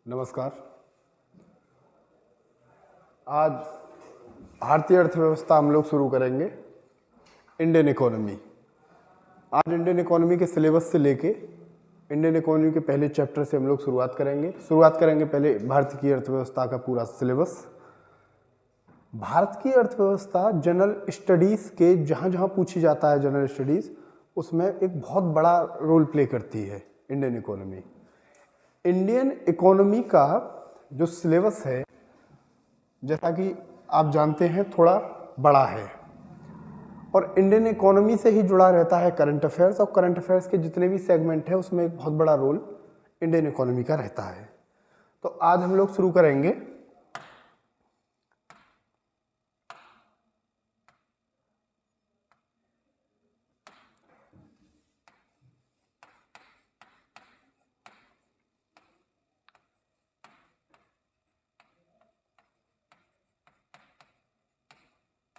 नमस्कार। आज भारतीय अर्थव्यवस्था हम लोग शुरू करेंगे इंडियन इकोनॉमी। आज इंडियन इकोनॉमी के सिलेबस से लेके इंडियन इकोनॉमी के पहले चैप्टर से हम लोग शुरुआत करेंगे पहले भारत की अर्थव्यवस्था का पूरा सिलेबस। भारत की अर्थव्यवस्था जनरल स्टडीज़ के जहाँ जहाँ पूछी जाता है जनरल स्टडीज़, उसमें एक बहुत बड़ा रोल प्ले करती है इंडियन इकोनॉमी। इंडियन इकोनॉमी का जो सिलेबस है, जैसा कि आप जानते हैं, थोड़ा बड़ा है और इंडियन इकोनॉमी से ही जुड़ा रहता है करंट अफेयर्स, और करंट अफेयर्स के जितने भी सेगमेंट हैं उसमें एक बहुत बड़ा रोल इंडियन इकोनॉमी का रहता है। तो आज हम लोग शुरू करेंगे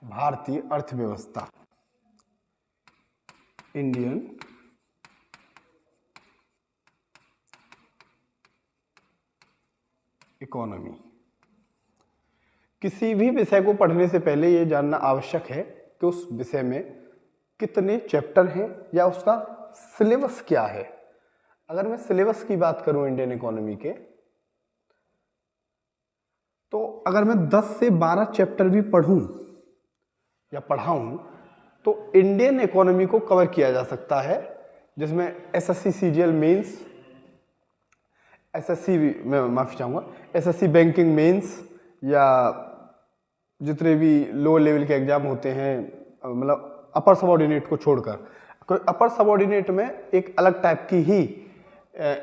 भारतीय अर्थव्यवस्था, इंडियन इकोनॉमी। किसी भी विषय को पढ़ने से पहले ये जानना आवश्यक है कि उस विषय में कितने चैप्टर हैं या उसका सिलेबस क्या है। अगर मैं सिलेबस की बात करूं इंडियन इकोनॉमी के, तो अगर मैं 10 से 12 चैप्टर भी पढ़ूं या पढ़ाऊं तो इंडियन इकोनॉमी को कवर किया जा सकता है, जिसमें एसएससी सीजीएल मेंस, एसएससी, मैं माफ़ी चाहूँगा, एसएससी बैंकिंग मेंस या जितने भी लो लेवल के एग्जाम होते हैं, मतलब अपर सबऑर्डिनेट को छोड़कर, कोई अपर सबऑर्डिनेट में एक अलग टाइप की ही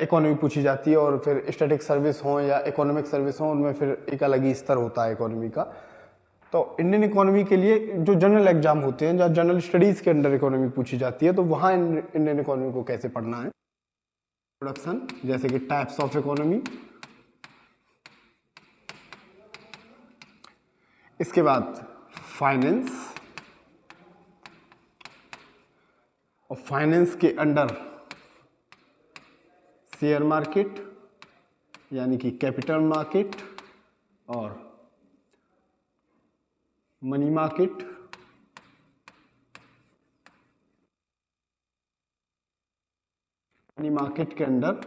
इकोनॉमी पूछी जाती है, और फिर स्टैटिक सर्विस हो या इकोनॉमिक सर्विस हो, उनमें फिर एक अलग ही स्तर होता है इकोनॉमी का। तो इंडियन इकोनॉमी के लिए जो जनरल एग्जाम होते हैं, जहाँ जनरल स्टडीज़ के अंडर इकोनॉमी पूछी जाती है, तो वहाँ इंडियन इकोनॉमी को कैसे पढ़ना है, प्रोडक्शन, जैसे कि टाइप्स ऑफ इकोनॉमी, इसके बाद फाइनेंस, और फाइनेंस के अंडर शेयर मार्केट यानी कि कैपिटल मार्केट और मनी मार्केट, मनी मार्केट के अंदर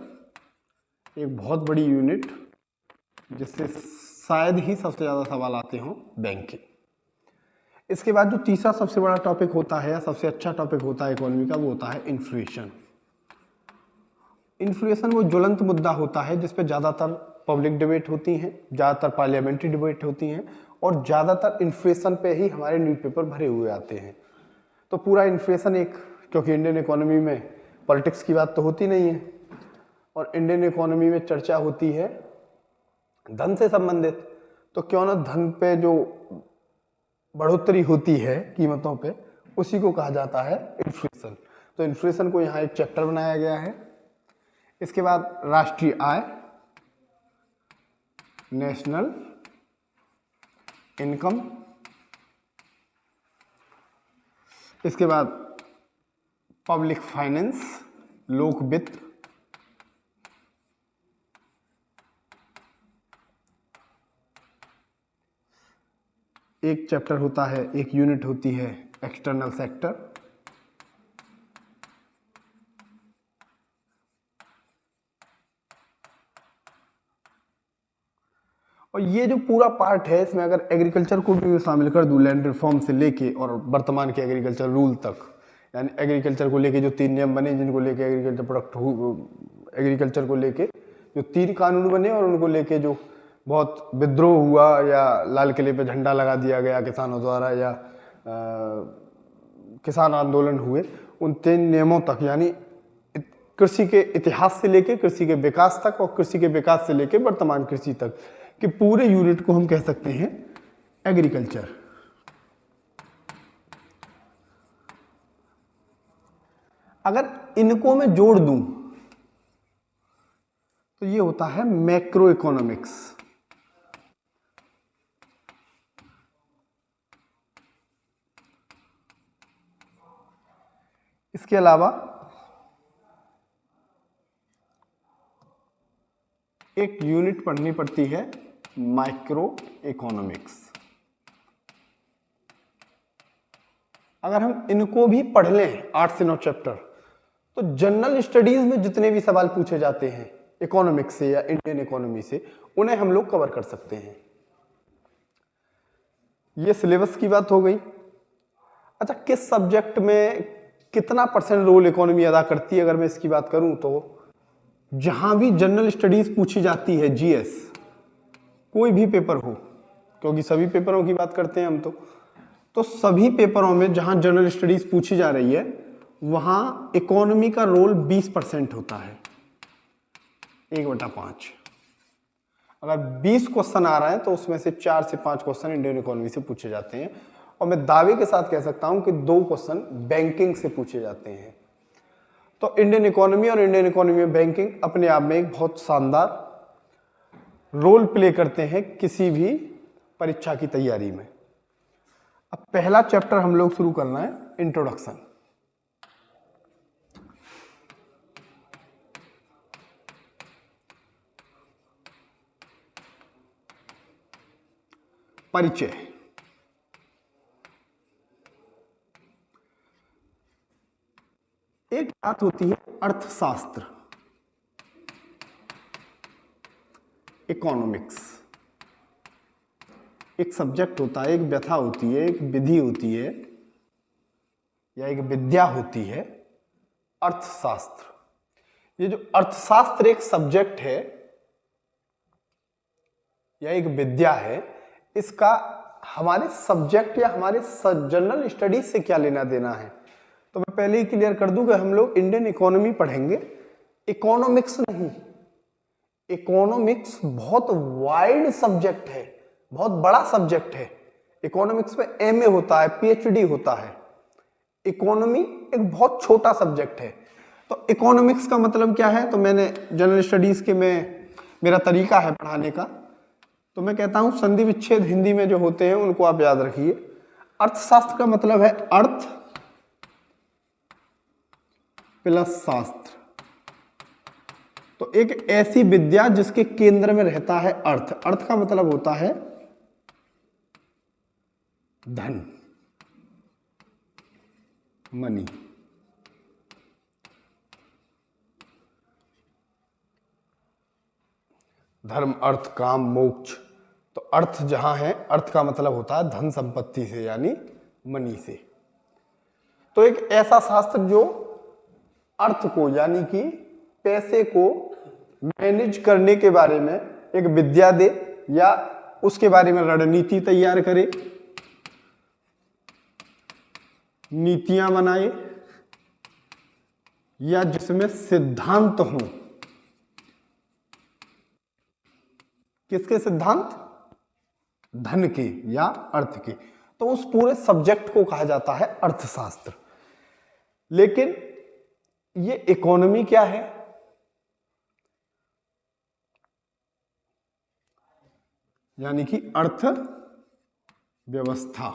एक बहुत बड़ी यूनिट जिससे शायद ही सबसे ज़्यादा सवाल आते हों, बैंकिंग। इसके बाद जो तीसरा सबसे बड़ा टॉपिक होता है या सबसे अच्छा टॉपिक होता है इकोनॉमी का, वो होता है इन्फ्लेशन। इन्फ्लेशन वो ज्वलंत मुद्दा होता है जिस पे ज़्यादातर पब्लिक डिबेट होती हैं, ज़्यादातर पार्लियामेंट्री डिबेट होती हैं, और ज़्यादातर इन्फ्लेशन पे ही हमारे न्यूज़पेपर भरे हुए आते हैं। तो पूरा इन्फ्लेशन एक, क्योंकि इंडियन इकोनॉमी में पॉलिटिक्स की बात तो होती नहीं है, और इंडियन इकोनॉमी में चर्चा होती है धन से संबंधित, तो क्यों ना धन पे जो बढ़ोतरी होती है कीमतों पे, उसी को कहा जाता है इन्फ्लेशन। तो इन्फ्लेशन को यहाँ एक चैप्टर बनाया गया है। इसके बाद राष्ट्रीय आय, नेशनल इनकम, इसके बाद पब्लिक फाइनेंस, लोक वित्त, एक चैप्टर होता है, एक यूनिट होती है एक्सटर्नल सेक्टर, और ये जो पूरा पार्ट है, इसमें अगर एग्रीकल्चर को भी शामिल कर दूं, लैंड रिफॉर्म से लेके और वर्तमान के एग्रीकल्चर रूल तक, यानी एग्रीकल्चर को लेके जो 3 नियम बने, जिनको लेके एग्रीकल्चर प्रोडक्ट, एग्रीकल्चर को लेके जो 3 कानून बने और उनको लेके जो बहुत विद्रोह हुआ या लाल किले पे झंडा लगा दिया गया किसानों द्वारा, या किसान आंदोलन हुए, उन 3 नियमों तक, यानी कृषि के इतिहास से लेके कृषि के विकास तक, और कृषि के विकास से लेके वर्तमान कृषि तक कि पूरे यूनिट को हम कह सकते हैं एग्रीकल्चर। अगर इनको मैं जोड़ दूं तो ये होता है मैक्रो इकोनॉमिक्स। इसके अलावा एक यूनिट पढ़नी पड़ती है माइक्रो इकोनॉमिक्स। अगर हम इनको भी पढ़ लें 8 से 9 चैप्टर, तो जनरल स्टडीज में जितने भी सवाल पूछे जाते हैं इकोनॉमिक्स से या इंडियन इकोनॉमी से, उन्हें हम लोग कवर कर सकते हैं। ये सिलेबस की बात हो गई। अच्छा, किस सब्जेक्ट में कितना % रोल इकोनॉमी अदा करती है, अगर मैं इसकी बात करूं तो जहां भी जनरल स्टडीज पूछी जाती है, जीएस कोई भी पेपर हो, क्योंकि सभी पेपरों की बात करते हैं हम, तो सभी पेपरों में जहां जनरल स्टडीज पूछी जा रही है वहां इकोनॉमी का रोल 20% होता है, 1/5। अगर 20 क्वेश्चन आ रहा है तो उसमें से 4 से 5 क्वेश्चन इंडियन इकोनॉमी से पूछे जाते हैं, और मैं दावे के साथ कह सकता हूं कि 2 क्वेश्चन बैंकिंग से पूछे जाते हैं। तो इंडियन इकोनॉमी और इंडियन इकोनॉमी में बैंकिंग अपने आप में एक बहुत शानदार रोल प्ले करते हैं किसी भी परीक्षा की तैयारी में। अब पहला चैप्टर हम लोग शुरू करना है, इंट्रोडक्शन। परिचय। एक बात होती है अर्थशास्त्र, इकोनॉमिक्स, एक सब्जेक्ट होता है, एक व्यथा होती है, एक विधि होती है या एक विद्या होती है, अर्थशास्त्र। ये जो अर्थशास्त्र एक सब्जेक्ट है या एक विद्या है, इसका हमारे सब्जेक्ट या हमारे जनरल स्टडीज से क्या लेना देना है। तो मैं पहले ही क्लियर कर दूं कि हम लोग इंडियन इकोनॉमी पढ़ेंगे, इकोनॉमिक्स नहीं। इकोनॉमिक्स बहुत वाइड सब्जेक्ट है, बहुत बड़ा सब्जेक्ट है। इकोनॉमिक्स में एमए होता है, पीएचडी होता है। इकोनॉमी एक बहुत छोटा सब्जेक्ट है। तो इकोनॉमिक्स का मतलब क्या है, तो मैंने जनरल स्टडीज के में मेरा तरीका है पढ़ाने का, तो मैं कहता हूं संधि विच्छेद हिंदी में जो होते हैं उनको आप याद रखिए। अर्थशास्त्र का मतलब है अर्थ प्लस शास्त्र। तो एक ऐसी विद्या जिसके केंद्र में रहता है अर्थ। अर्थ का मतलब होता है धन, मनी। धर्म, अर्थ, काम, मोक्ष। तो अर्थ जहां है, अर्थ का मतलब होता है धन संपत्ति से, यानी मनी से। तो एक ऐसा शास्त्र जो अर्थ को यानी कि पैसे को मैनेज करने के बारे में एक विद्या दे, या उसके बारे में रणनीति तैयार करे, नीतियां बनाए, या जिसमें सिद्धांत हो। किसके सिद्धांत? धन के या अर्थ के। तो उस पूरे सब्जेक्ट को कहा जाता है अर्थशास्त्र। लेकिन ये इकोनॉमी क्या है? यानी कि अर्थ व्यवस्था।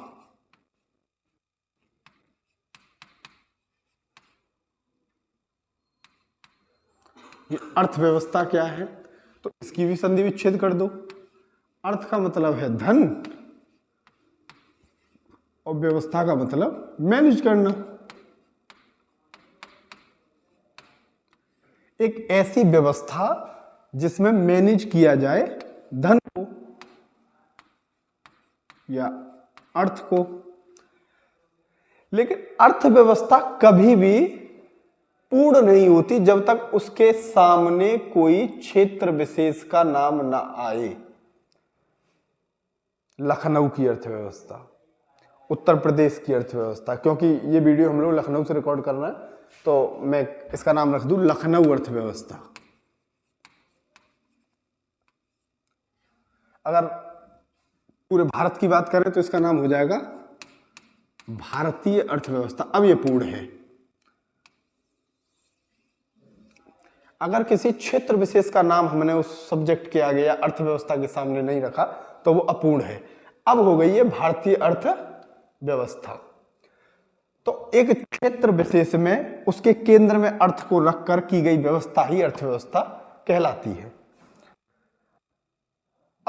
ये अर्थव्यवस्था क्या है? तो इसकी भी संधि विच्छेद कर दो। अर्थ का मतलब है धन और व्यवस्था का मतलब मैनेज करना। एक ऐसी व्यवस्था जिसमें मैनेज किया जाए धन को या अर्थ को। लेकिन अर्थव्यवस्था कभी भी पूर्ण नहीं होती जब तक उसके सामने कोई क्षेत्र विशेष का नाम ना आए। लखनऊ की अर्थव्यवस्था, उत्तर प्रदेश की अर्थव्यवस्था, क्योंकि ये वीडियो हम लोग लखनऊ से रिकॉर्ड कर रहे हैं तो मैं इसका नाम रख दूं लखनऊ अर्थव्यवस्था। अगर पूरे भारत की बात करें तो इसका नाम हो जाएगा भारतीय अर्थव्यवस्था। अब ये पूर्ण है। अगर किसी क्षेत्र विशेष का नाम हमने उस सब्जेक्ट के आगे या अर्थव्यवस्था के सामने नहीं रखा तो वो अपूर्ण है। अब हो गई है भारतीय अर्थव्यवस्था। तो एक क्षेत्र विशेष में उसके केंद्र में अर्थ को रखकर की गई व्यवस्था ही अर्थव्यवस्था कहलाती है।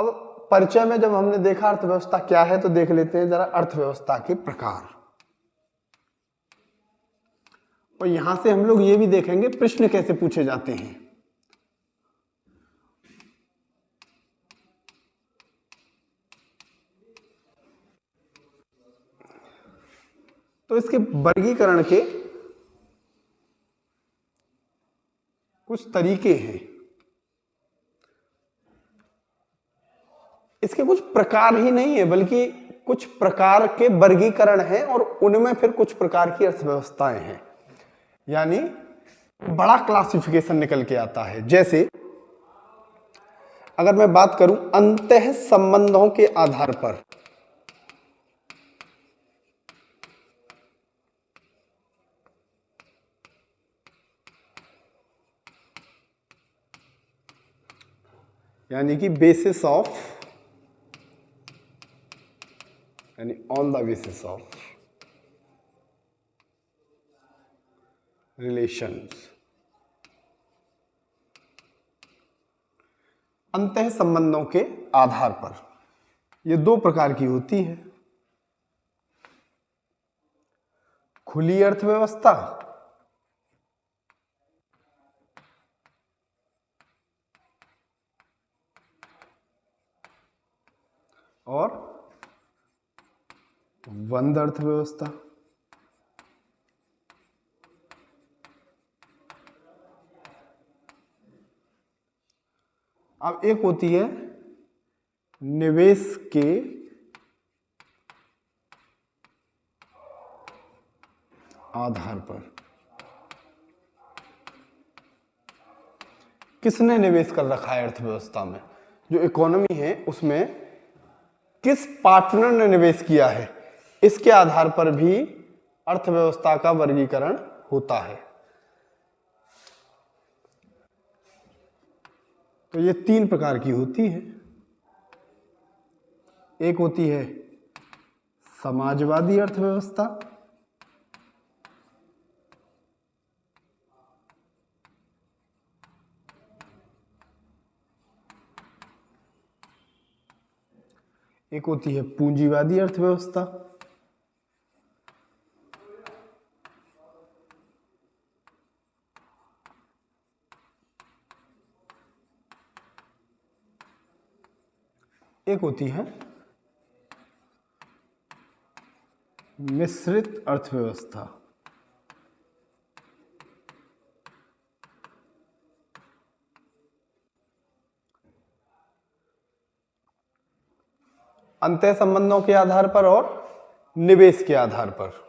अब परिचय में जब हमने देखा अर्थव्यवस्था क्या है, तो देख लेते हैं जरा अर्थव्यवस्था के प्रकार। और यहां से हम लोग ये भी देखेंगे प्रश्न कैसे पूछे जाते हैं। तो इसके वर्गीकरण के कुछ तरीके हैं, इसके कुछ प्रकार ही नहीं है बल्कि कुछ प्रकार के वर्गीकरण हैं और उनमें फिर कुछ प्रकार की अर्थव्यवस्थाएं हैं, यानी बड़ा क्लासिफिकेशन निकल के आता है। जैसे अगर मैं बात करूं अंतः संबंधों के आधार पर, यानी कि बेसिस ऑफ, यानी on the basis of relations, अंतः संबंधों के आधार पर, ये दो प्रकार की होती है, खुली अर्थव्यवस्था और बंद अर्थव्यवस्था। अब एक होती है निवेश के आधार पर, किसने निवेश कर रखा है अर्थव्यवस्था में, जो इकोनॉमी है उसमें किस पार्टनर ने निवेश किया है, इसके आधार पर भी अर्थव्यवस्था का वर्गीकरण होता है। तो ये तीन प्रकार की होती है। एक होती है समाजवादी अर्थव्यवस्था, एक होती है पूंजीवादी अर्थव्यवस्था, एक होती है मिश्रित अर्थव्यवस्था। अंतः संबंधों के आधार पर और निवेश के आधार पर।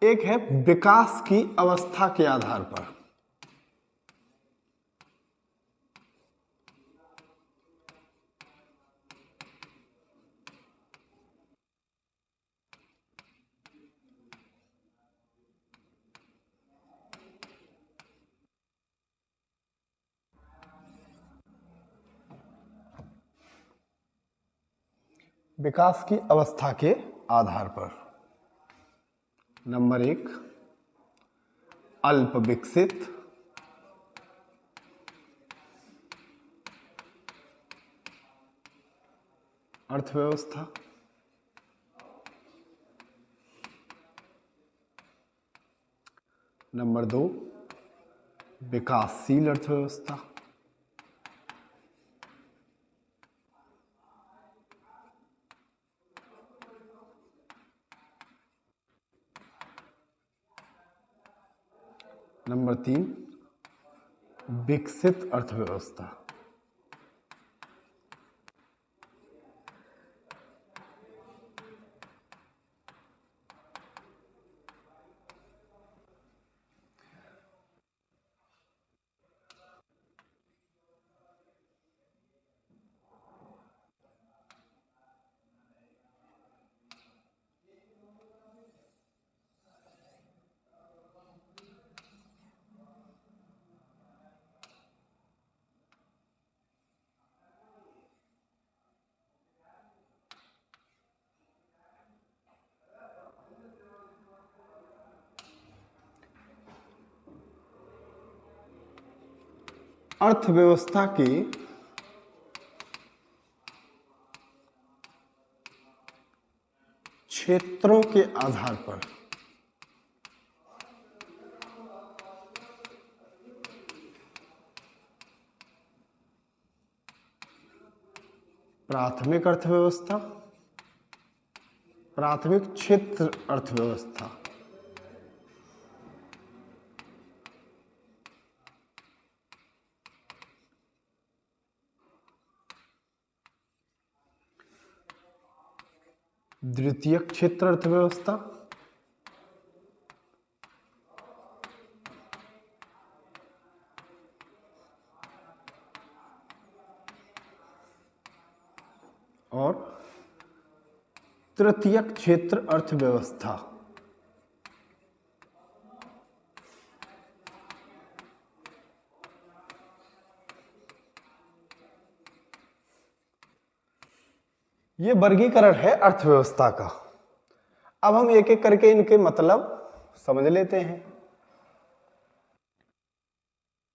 एक है विकास की अवस्था के आधार पर। विकास की अवस्था के आधार पर नंबर एक अल्प विकसित, अर्थव्यवस्था। नंबर दो विकासशील अर्थव्यवस्था। नंबर तीन विकसित अर्थव्यवस्था। अर्थव्यवस्था के क्षेत्रों के आधार पर प्राथमिक अर्थव्यवस्था, प्राथमिक क्षेत्र अर्थव्यवस्था, द्वितीयक क्षेत्र अर्थव्यवस्था, और तृतीयक क्षेत्र अर्थव्यवस्था। ये वर्गीकरण है अर्थव्यवस्था का। अब हम एक एक करके इनके मतलब समझ लेते हैं।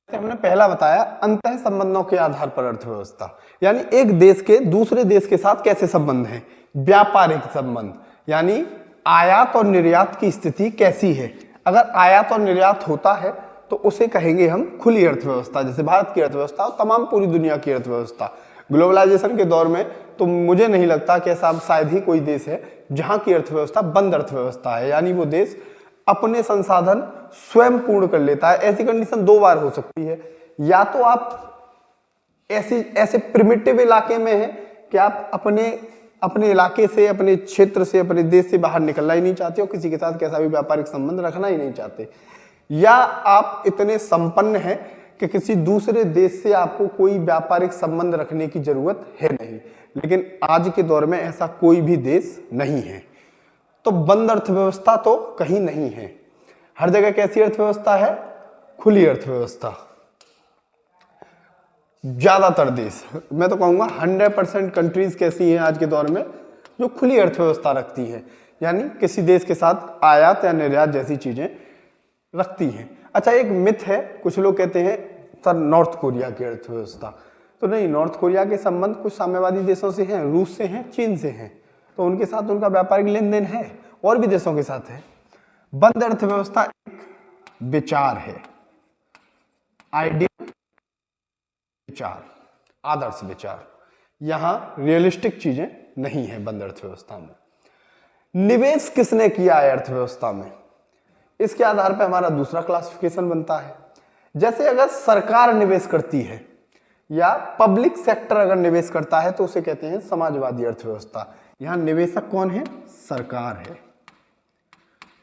हमने पहला बताया अंतः संबंधों के आधार पर अर्थव्यवस्था, यानी एक देश के दूसरे देश के साथ कैसे संबंध हैं। व्यापारिक संबंध, यानी आयात और निर्यात की स्थिति कैसी है। अगर आयात और निर्यात होता है तो उसे कहेंगे हम खुली अर्थव्यवस्था, जैसे भारत की अर्थव्यवस्था और तमाम पूरी दुनिया की अर्थव्यवस्था। ग्लोबलाइजेशन के दौर में तो मुझे नहीं लगता कि ऐसा शायद ही कोई देश है जहां की अर्थव्यवस्था बंद अर्थव्यवस्था है, यानी वो देश अपने संसाधन स्वयं पूर्ण कर लेता है। ऐसी कंडीशन दो बार हो सकती है, या तो आप ऐसे प्रिमिटिव इलाके में हैं कि आप अपने इलाके से, अपने क्षेत्र से, अपने देश से बाहर निकलना ही नहीं चाहते हो, किसी के साथ कैसा भी व्यापारिक संबंध रखना ही नहीं चाहते, या आप इतने संपन्न हैं कि किसी दूसरे देश से आपको कोई व्यापारिक संबंध रखने की जरूरत है नहीं। लेकिन आज के दौर में ऐसा कोई भी देश नहीं है, तो बंद अर्थव्यवस्था तो कहीं नहीं है। हर जगह कैसी अर्थव्यवस्था है? खुली अर्थव्यवस्था। ज्यादातर देश, मैं तो कहूंगा 100% कंट्रीज कैसी हैं आज के दौर में, जो खुली अर्थव्यवस्था रखती हैं, यानी किसी देश के साथ आयात या निर्यात जैसी चीजें रखती हैं। अच्छा, एक मिथ है, कुछ लोग कहते हैं सर नॉर्थ कोरिया की अर्थव्यवस्था, तो नहीं, नॉर्थ कोरिया के संबंध कुछ साम्यवादी देशों से हैं, रूस से हैं, चीन से हैं, तो उनके साथ उनका व्यापारिक लेन देन है, और भी देशों के साथ है। बंद अर्थव्यवस्था एक विचार है, आइडियल विचार, आदर्श विचार। यहां रियलिस्टिक चीजें नहीं है बंद अर्थव्यवस्था में। निवेश किसने किया है अर्थव्यवस्था में, इसके आधार पर हमारा दूसरा क्लासिफिकेशन बनता है। जैसे अगर सरकार निवेश करती है या पब्लिक सेक्टर अगर निवेश करता है तो उसे कहते हैं समाजवादी अर्थव्यवस्था। यहां निवेशक कौन है? सरकार है।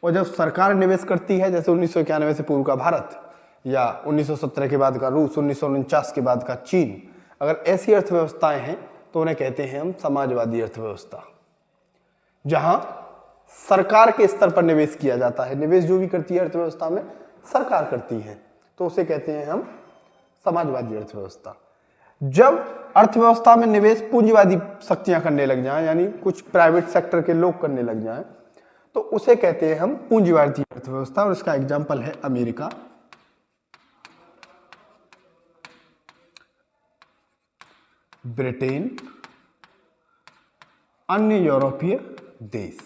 और जब सरकार निवेश करती है, जैसे 1991 से पूर्व का भारत या 1917 के बाद का रूस, 1949 के बाद का चीन, अगर ऐसी अर्थव्यवस्थाएं हैं तो उन्हें कहते हैं हम समाजवादी अर्थव्यवस्था, जहां सरकार के स्तर पर निवेश किया जाता है। निवेश जो भी करती है अर्थव्यवस्था में सरकार करती है, तो उसे कहते हैं हम समाजवादी अर्थव्यवस्था। जब अर्थव्यवस्था में निवेश पूंजीवादी शक्तियां करने लग जाएं, यानी कुछ प्राइवेट सेक्टर के लोग करने लग जाएं, तो उसे कहते हैं हम पूंजीवादी अर्थव्यवस्था। और इसका एग्जांपल है अमेरिका, ब्रिटेन, अन्य यूरोपीय देश।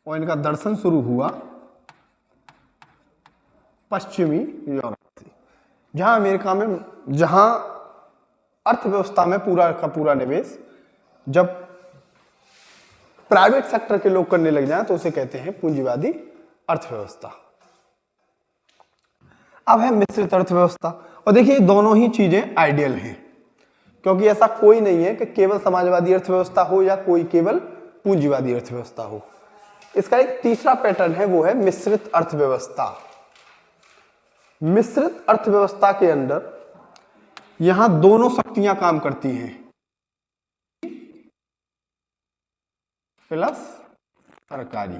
और इनका दर्शन शुरू हुआ पश्चिमी यूरोप से, जहां अमेरिका में, जहां अर्थव्यवस्था में पूरा का पूरा निवेश जब प्राइवेट सेक्टर के लोग करने लग जाएं तो उसे कहते हैं पूंजीवादी अर्थव्यवस्था। अब है मिश्रित अर्थव्यवस्था। और देखिए दोनों ही चीजें आइडियल हैं, क्योंकि ऐसा कोई नहीं है कि केवल समाजवादी अर्थव्यवस्था हो या कोई केवल पूंजीवादी अर्थव्यवस्था हो। इसका एक तीसरा पैटर्न है, वो है मिश्रित अर्थव्यवस्था। मिश्रित अर्थव्यवस्था के अंदर यहां दोनों शक्तियां काम करती हैं, प्लस सरकारी।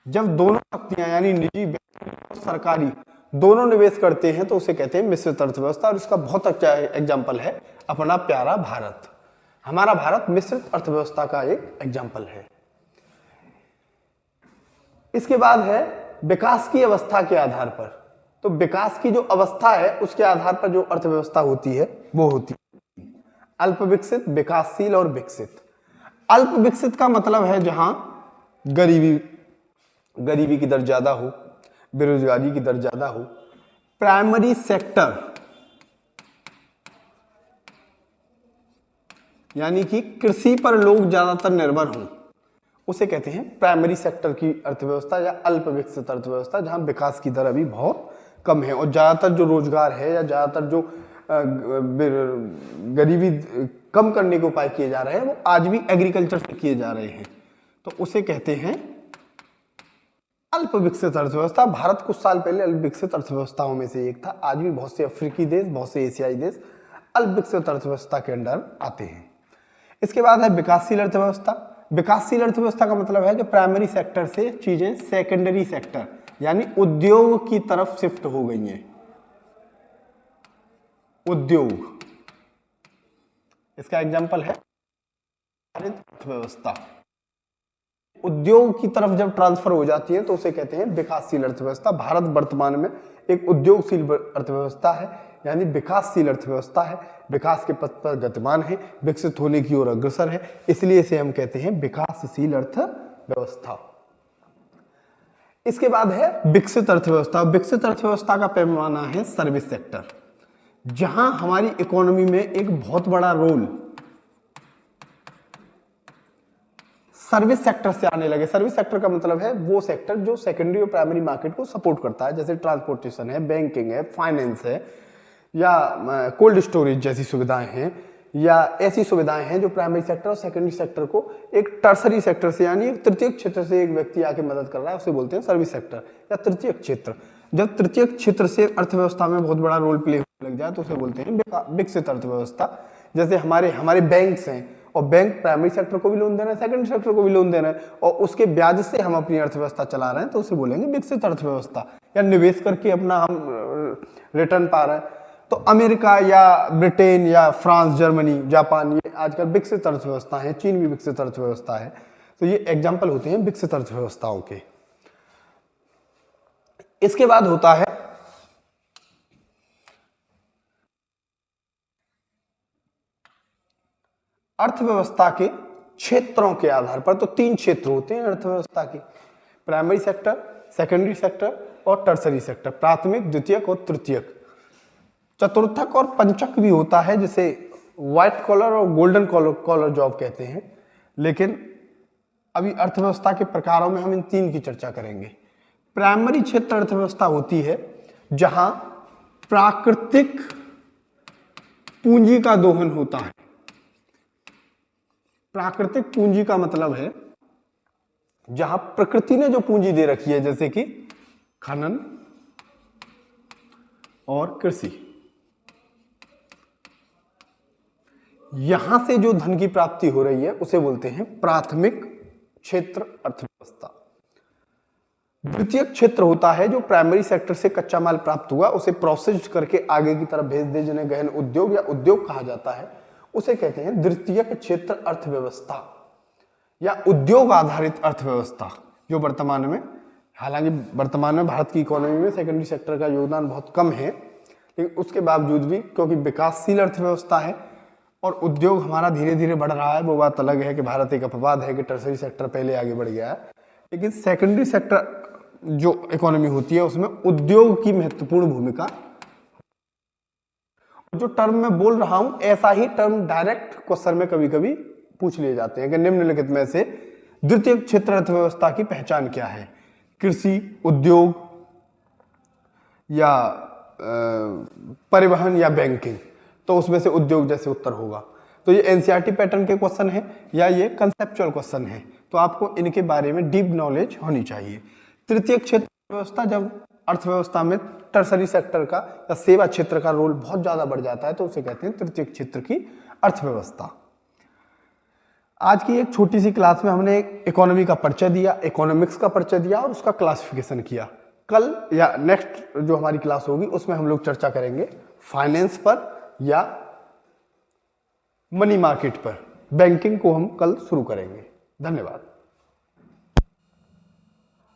जब दोनों शक्तियां यानी निजी और सरकारी दोनों निवेश करते हैं तो उसे कहते हैं मिश्रित अर्थव्यवस्था। और इसका बहुत अच्छा एग्जांपल है अपना प्यारा भारत। हमारा भारत मिश्रित अर्थव्यवस्था का एक एग्जांपल है। इसके बाद है विकास की अवस्था के आधार पर। तो विकास की जो अवस्था है उसके आधार पर जो अर्थव्यवस्था होती है वो होती है अल्प विकसित, विकासशील और विकसित। अल्प विकसित का मतलब है जहां गरीबी की दर ज्यादा हो, बेरोजगारी की दर ज्यादा हो, प्राइमरी सेक्टर यानी कि कृषि पर लोग ज्यादातर निर्भर हों, उसे कहते हैं प्राइमरी सेक्टर की अर्थव्यवस्था या अल्प विकसित अर्थव्यवस्था, जहां विकास की दर अभी बहुत कम है और ज्यादातर जो रोजगार है या ज्यादातर जो गरीबी कम करने के उपाय किए जा रहे हैं वो आज भी एग्रीकल्चर से किए जा रहे हैं, तो उसे कहते हैं अल्प विकसित अर्थव्यवस्था। भारत कुछ साल पहले अल्प विकसित अर्थव्यवस्थाओं में से एक था। आज भी बहुत से अफ्रीकी देश, बहुत से एशियाई देश अल्प विकसित अर्थव्यवस्था के अंडर आते हैं। इसके बाद है विकासशील अर्थव्यवस्था। विकासशील अर्थव्यवस्था का मतलब है जो प्राइमरी सेक्टर से चीजें सेकेंडरी सेक्टर यानी उद्योग की तरफ शिफ्ट हो गई हैं। उद्योग, इसका एग्जांपल है अर्थव्यवस्था। उद्योग की तरफ जब ट्रांसफर हो जाती है तो उसे कहते हैं विकासशील अर्थव्यवस्था। भारत वर्तमान में एक उद्योगशील अर्थव्यवस्था है यानी विकासशील अर्थव्यवस्था है, विकास के पथ पर गतिमान है, विकसित होने की ओर अग्रसर है, इसलिए इसे हम कहते हैं विकासशील अर्थव्यवस्था। इसके बाद है विकसित अर्थव्यवस्था। विकसित अर्थव्यवस्था का पैमाना है सर्विस सेक्टर, जहां हमारी इकोनॉमी में एक बहुत बड़ा रोल सर्विस सेक्टर से आने लगे। सर्विस सेक्टर का मतलब है वो सेक्टर जो सेकेंडरी और प्राइमरी मार्केट को सपोर्ट करता है, जैसे ट्रांसपोर्टेशन है, बैंकिंग है, फाइनेंस है, या कोल्ड स्टोरेज जैसी सुविधाएं हैं, या ऐसी सुविधाएं हैं जो प्राइमरी सेक्टर और सेकेंडरी सेक्टर को एक टर्सरी सेक्टर से यानी एक तृतीय क्षेत्र से एक व्यक्ति आके मदद कर रहा है, उसे बोलते हैं सर्विस सेक्टर या तृतीय क्षेत्र। जब तृतीय क्षेत्र से अर्थव्यवस्था में बहुत बड़ा रोल प्ले होने लग जाए तो उसे बोलते हैं विकसित अर्थव्यवस्था। जैसे हमारे बैंक्स हैं और बैंक प्राइमरी सेक्टर को भी लोन दे रहे हैं, सेकेंडरी सेक्टर को भी लोन दे रहे हैं और उसके ब्याज से हम अपनी अर्थव्यवस्था चला रहे हैं, तो उसे बोलेंगे विकसित अर्थव्यवस्था। या निवेश करके अपना हम रिटर्न पा रहे हैं, तो अमेरिका या ब्रिटेन या फ्रांस, जर्मनी, जापान ये आजकल विकसित अर्थव्यवस्था है। चीन भी विकसित अर्थव्यवस्था है। तो ये एग्जाम्पल होते हैं विकसित अर्थव्यवस्थाओं के। इसके बाद होता है अर्थव्यवस्था के क्षेत्रों के आधार पर। तो 3 क्षेत्र होते हैं अर्थव्यवस्था के, प्राइमरी सेक्टर, सेकेंडरी सेक्टर और टर्सरी सेक्टर, प्राथमिक, द्वितीयक और तृतीयक। चतुर्थक और पंचक भी होता है, जिसे व्हाइट कॉलर और गोल्डन कॉलर जॉब कहते हैं, लेकिन अभी अर्थव्यवस्था के प्रकारों में हम इन 3 की चर्चा करेंगे। प्राइमरी क्षेत्र अर्थव्यवस्था होती है जहां प्राकृतिक पूंजी का दोहन होता है। प्राकृतिक पूंजी का मतलब है जहां प्रकृति ने जो पूंजी दे रखी है, जैसे कि खनन और कृषि, यहां से जो धन की प्राप्ति हो रही है उसे बोलते हैं प्राथमिक क्षेत्र अर्थव्यवस्था। द्वितीय क्षेत्र होता है जो प्राइमरी सेक्टर से कच्चा माल प्राप्त हुआ उसे प्रोसेस्ड करके आगे की तरफ भेज दे, जिन्हें गहन उद्योग या उद्योग कहा जाता है, उसे कहते हैं द्वितीय क्षेत्र अर्थव्यवस्था या उद्योग आधारित अर्थव्यवस्था। जो वर्तमान में, हालांकि वर्तमान में भारत की इकोनॉमी में सेकेंडरी सेक्टर का योगदान बहुत कम है, लेकिन उसके बावजूद भी क्योंकि विकासशील अर्थव्यवस्था है और उद्योग हमारा धीरे धीरे बढ़ रहा है, वो बात अलग है कि भारत एक अपवाद है कि टर्सरी सेक्टर पहले आगे बढ़ गया है, लेकिन सेकेंडरी सेक्टर जो इकोनॉमी होती है उसमें उद्योग की महत्वपूर्ण भूमिका। जो टर्म मैं बोल रहा हूं ऐसा ही टर्म डायरेक्ट क्वेश्चन में कभी कभी पूछ लिए जाते हैं कि निम्नलिखित में से द्वितीय क्षेत्र अर्थव्यवस्था की पहचान क्या है? कृषि, उद्योग या परिवहन या बैंकिंग। तो उसमें से उद्योग जैसे उत्तर होगा। तो ये एनसीईआरटी पैटर्न के क्वेश्चन है या ये कंसेप्चुअल क्वेश्चन है, तो आपको इनके बारे में डीप नॉलेज होनी चाहिए। तृतीय क्षेत्र व्यवस्था, जब अर्थव्यवस्था में टर्सरी सेक्टर का या सेवा क्षेत्र का रोल बहुत ज्यादा बढ़ जाता है तो उसे कहते हैं तृतीय क्षेत्र की अर्थव्यवस्था। आज की एक छोटी सी क्लास में हमने इकोनॉमी का परिचय दिया, इकोनॉमिक्स का परिचय दिया और उसका क्लासिफिकेशन किया। कल या नेक्स्ट जो हमारी क्लास होगी उसमें हम लोग चर्चा करेंगे फाइनेंस पर या मनी मार्केट पर। बैंकिंग को हम कल शुरू करेंगे। धन्यवाद।